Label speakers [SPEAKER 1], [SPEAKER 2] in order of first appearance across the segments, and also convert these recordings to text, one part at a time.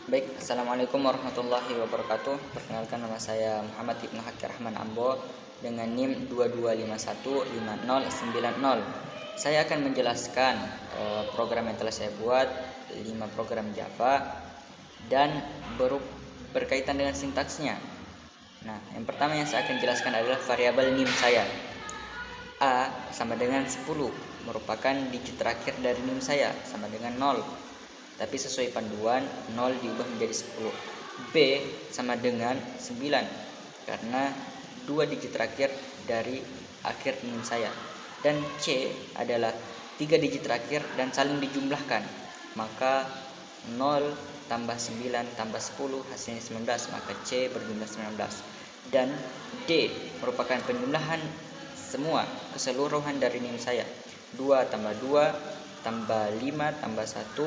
[SPEAKER 1] Baik, Assalamualaikum warahmatullahi wabarakatuh. Perkenalkan, nama saya Muhammad Ibnu Hakir Rahman Ambo dengan NIM 22515090. Saya akan menjelaskan program yang telah saya buat, 5 program Java dan berkaitan dengan sintaksnya. Nah, yang pertama yang saya akan jelaskan adalah variabel NIM saya. A sama dengan 10, merupakan digit terakhir dari NIM saya, sama dengan 0. Tapi sesuai panduan 0 diubah menjadi 10. B sama dengan 9, karena 2 digit terakhir dari akhir NIM saya. Dan C adalah 3 digit terakhir dan saling dijumlahkan. Maka 0 tambah 9 tambah 10 hasilnya 19, maka C berjumlah 19. Dan D merupakan penjumlahan semua keseluruhan dari NIM saya. 2 tambah 2 tambah 5 tambah 1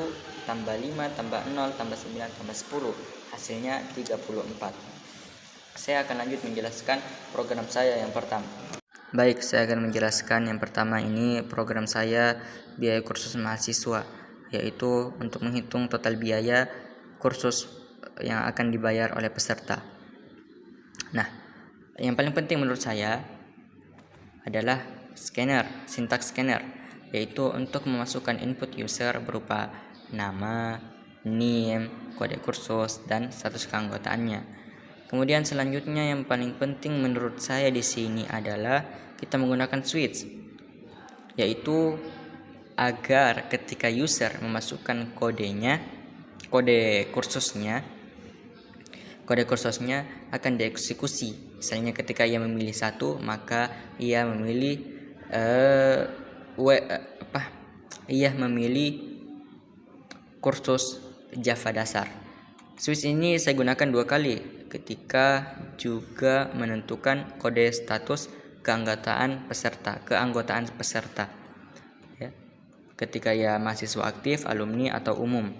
[SPEAKER 1] tambah 5 tambah 0 tambah 9 tambah 10 hasilnya 34. Saya akan lanjut menjelaskan program saya yang pertama. Baik, saya akan menjelaskan yang pertama ini program saya biaya kursus mahasiswa, yaitu untuk menghitung total biaya kursus yang akan dibayar oleh peserta. Nah, yang paling penting menurut saya adalah sintaks scanner, yaitu untuk memasukkan input user berupa nama, NIM, kode kursus, dan status keanggotaannya. Kemudian selanjutnya yang paling penting menurut saya di sini adalah kita menggunakan switch, yaitu agar ketika user memasukkan kode kursusnya akan dieksekusi. Misalnya ketika ia memilih 1, maka ia memilih kursus Java dasar. Switch ini saya gunakan 2 kali ketika juga menentukan kode status keanggotaan peserta, ya. Ketika ia mahasiswa aktif, alumni, atau umum.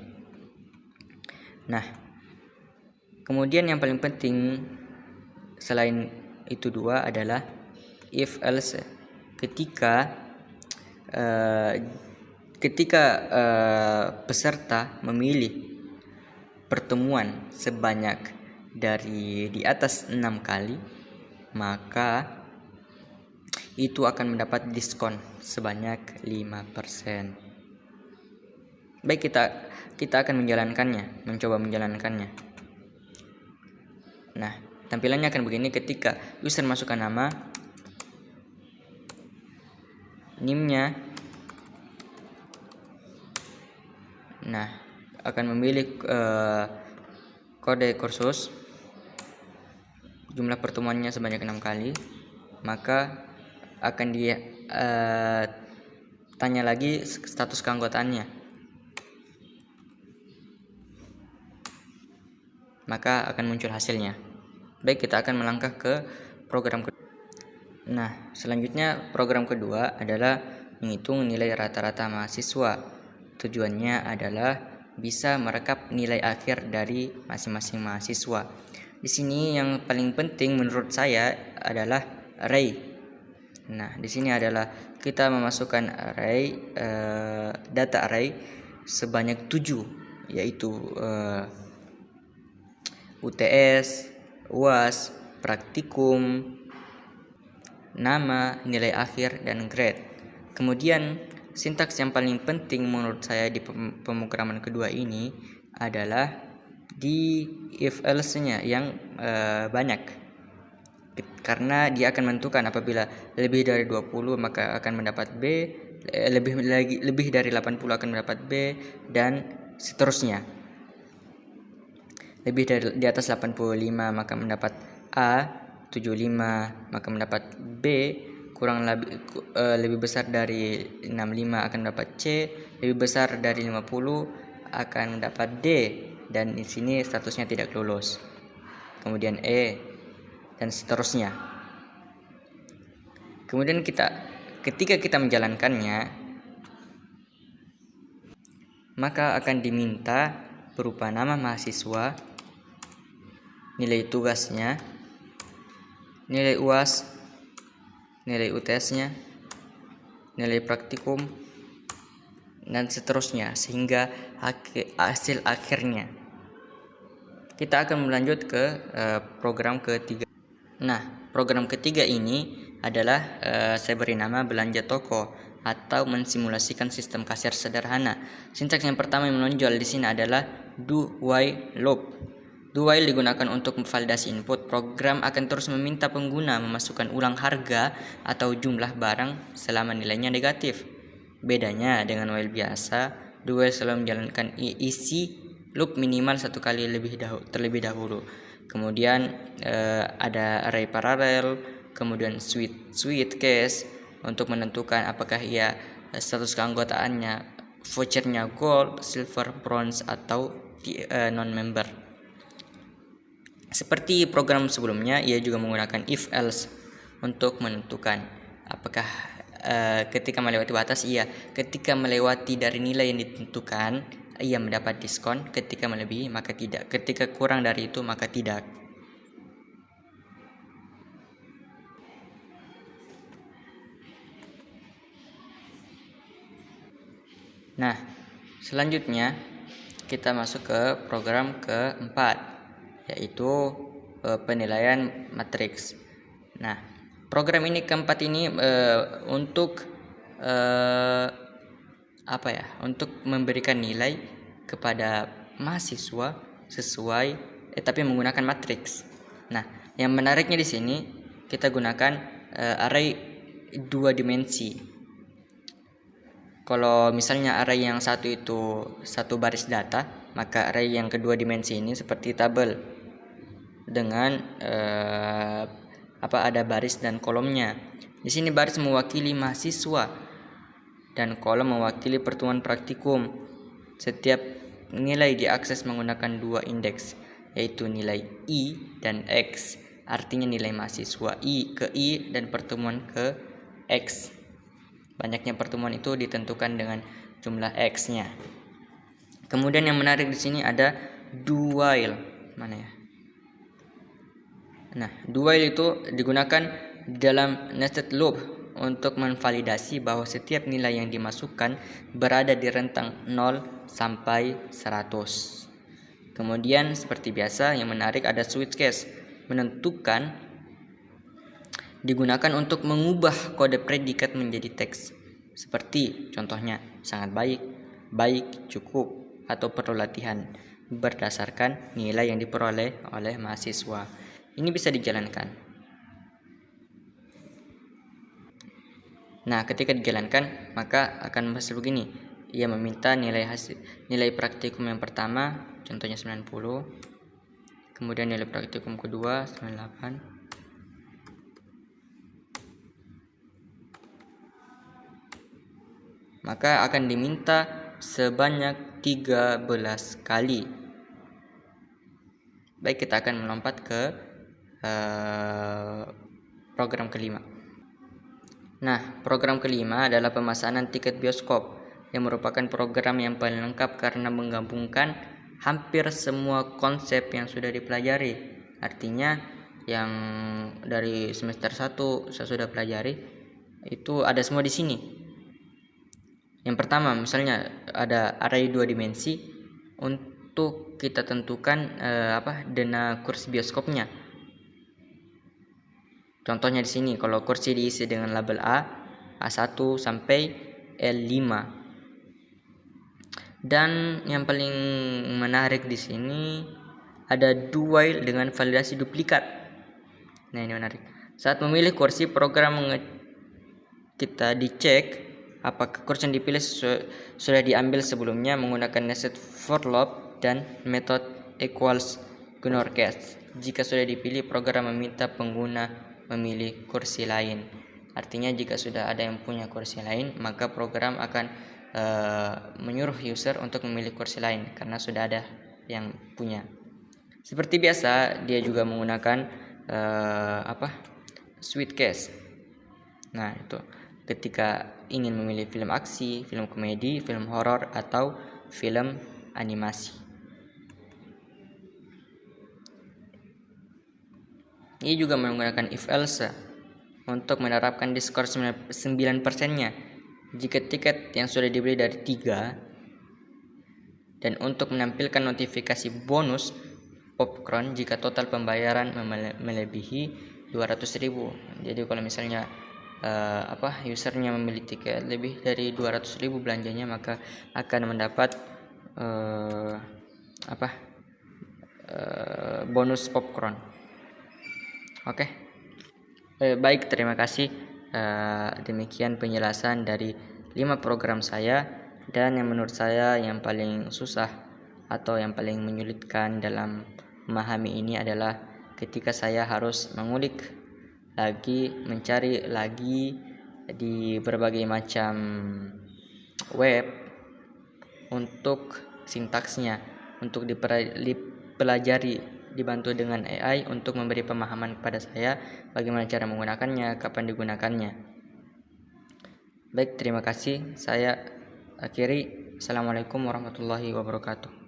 [SPEAKER 1] Nah, kemudian yang paling penting selain itu 2 adalah if else. Ketika peserta memilih pertemuan sebanyak dari di atas 6 kali, maka itu akan mendapat diskon sebanyak 5%. Baik, kita akan mencoba menjalankannya. Nah, tampilannya akan begini ketika user masukkan nama, NIM-nya, nah, akan memilih kode kursus, jumlah pertemuannya sebanyak 6 kali, maka akan dia tanya lagi status keanggotaannya, maka akan muncul hasilnya. Baik, kita akan melangkah ke program kedua. Nah, selanjutnya program kedua adalah menghitung nilai rata-rata mahasiswa. Tujuannya adalah bisa merekap nilai akhir dari masing-masing mahasiswa. Di sini yang paling penting menurut saya adalah array. Nah, di sini adalah kita memasukkan data array sebanyak 7, yaitu UTS, UAS, praktikum, nama, nilai akhir, dan grade. Kemudian sintaks yang paling penting menurut saya di pemrograman kedua ini adalah di if else-nya yang banyak, karena dia akan menentukan apabila lebih dari 20 maka akan mendapat B, lebih dari 80 akan mendapat B, dan seterusnya. Lebih dari di atas 85 maka mendapat A, 75 maka mendapat B, lebih besar dari 65 akan mendapat C, lebih besar dari 50 akan mendapat D, dan di sini statusnya tidak lulus. Kemudian E, dan seterusnya. Kemudian ketika kita menjalankannya, maka akan diminta berupa nama mahasiswa, nilai tugasnya, nilai UAS, nilai UTS-nya, nilai praktikum, dan seterusnya, sehingga hasil akhirnya. kita akan melanjut ke program ketiga. Nah, program ketiga ini adalah saya beri nama belanja toko atau mensimulasikan sistem kasir sederhana. Sintaks yang pertama yang menonjol di sini adalah do while loop. Do while digunakan untuk memvalidasi input. Program akan terus meminta pengguna memasukkan ulang harga atau jumlah barang selama nilainya negatif. Bedanya dengan while biasa, do while selalu menjalankan isi loop minimal satu kali terlebih dahulu. Kemudian ada array paralel, kemudian switch case untuk menentukan apakah ia status keanggotaannya vouchernya gold, silver, bronze atau non-member. Seperti program sebelumnya, ia juga menggunakan if else untuk menentukan apakah ketika melewati batas ketika melewati dari nilai yang ditentukan ia mendapat diskon, ketika melebihi maka tidak, ketika kurang dari itu maka tidak. Nah, selanjutnya kita masuk ke program keempat, yaitu penilaian matriks. Nah, program ini keempat ini untuk untuk memberikan nilai kepada mahasiswa sesuai tapi menggunakan matriks. Nah, yang menariknya di sini kita gunakan array 2 dimensi. Kalau misalnya array yang satu itu satu baris data, maka array yang kedua dimensi ini seperti tabel dengan ada baris dan kolomnya. Di sini baris mewakili mahasiswa dan kolom mewakili pertemuan praktikum. Setiap nilai diakses menggunakan 2 indeks, yaitu nilai I dan X. Artinya nilai mahasiswa ke I dan pertemuan ke X. Banyaknya pertemuan itu ditentukan dengan jumlah X-nya. Kemudian yang menarik di sini ada do while. Mana ya? Nah, do while itu digunakan dalam nested loop untuk memvalidasi bahwa setiap nilai yang dimasukkan berada di rentang 0 sampai 100. Kemudian seperti biasa yang menarik ada switch case, menentukan digunakan untuk mengubah kode predikat menjadi teks. Seperti contohnya sangat baik, baik, cukup, atau perlu latihan berdasarkan nilai yang diperoleh oleh mahasiswa. Ini bisa dijalankan. Nah, ketika dijalankan maka akan hasil begini. Ia meminta nilai praktikum yang pertama, contohnya 90. Kemudian nilai praktikum kedua 98. Maka akan diminta sebanyak 13 kali. Baik, kita akan melompat ke program kelima. Nah, program kelima adalah pemesanan tiket bioskop, yang merupakan program yang paling lengkap karena menggabungkan hampir semua konsep yang sudah dipelajari. Artinya yang dari semester 1 saya sudah pelajari itu ada semua di sini. Yang pertama, misalnya ada array 2 dimensi untuk kita tentukan dana kursi bioskopnya. Contohnya di sini, kalau kursi diisi dengan label A1 sampai L5. Dan yang paling menarik di sini ada do while dengan validasi duplikat. Nah, ini menarik. Saat memilih kursi, program kita dicek apakah kursi yang dipilih sudah diambil sebelumnya menggunakan nested for loop dan method equals ignore case. Jika sudah dipilih, program meminta pengguna memilih kursi lain. Artinya jika sudah ada yang punya kursi lain, maka program akan menyuruh user untuk memilih kursi lain karena sudah ada yang punya. Seperti biasa, dia juga menggunakan switch case. Nah, itu ketika ingin memilih film aksi, film komedi, film horor, atau film animasi. Ia juga menggunakan if else untuk menerapkan diskon 9%-nya jika tiket yang sudah dibeli dari 3, dan untuk menampilkan notifikasi bonus popcorn jika total pembayaran melebihi 200.000. Jadi kalau misalnya usernya membeli tiket lebih dari 200.000 belanjanya, maka akan mendapat bonus popcorn. Oke. Baik, terima kasih. Demikian penjelasan dari 5 program saya, dan yang menurut saya yang paling susah atau yang paling menyulitkan dalam memahami ini adalah ketika saya harus mengulik lagi, mencari lagi di berbagai macam web untuk sintaksnya, untuk dipelajari, dibantu dengan AI untuk memberi pemahaman kepada saya bagaimana cara menggunakannya, kapan digunakannya. Baik, terima kasih. Saya akhiri. Assalamualaikum warahmatullahi wabarakatuh.